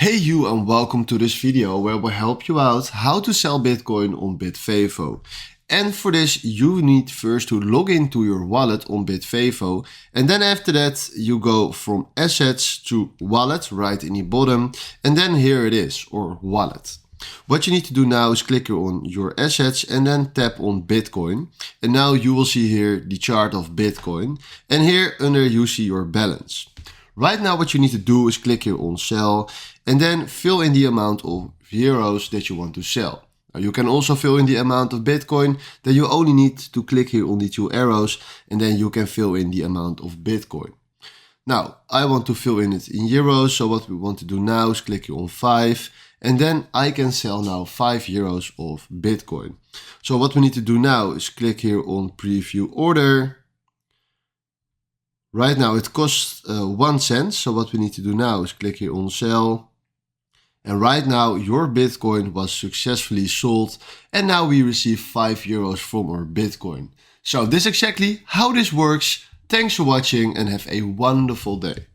Hey you, and welcome to this video where we'll help you out how to sell Bitcoin on Bitvavo. And for this you need first to log into your wallet on Bitvavo, and then after that you go from assets to wallet right in the bottom, and then here it is, or wallet. What you need to do now is click here on your assets and then tap on Bitcoin, and now you will see here the chart of Bitcoin, and here under you see your balance. Right now what you need to do is click here on sell and then fill in the amount of euros that you want to sell. Now you can also fill in the amount of Bitcoin. Then you only need to click here on the two arrows and then you can fill in the amount of Bitcoin. Now I want to fill in it in euros, so what we want to do now is click here on 5 and then I can sell now 5 euros of Bitcoin. So what we need to do now is click here on preview order. Right now it costs 1 cent, so what we need to do now is click here on sell. And right now your Bitcoin was successfully sold and now we receive 5 euros from our Bitcoin. So this is exactly how this works. Thanks for watching and have a wonderful day.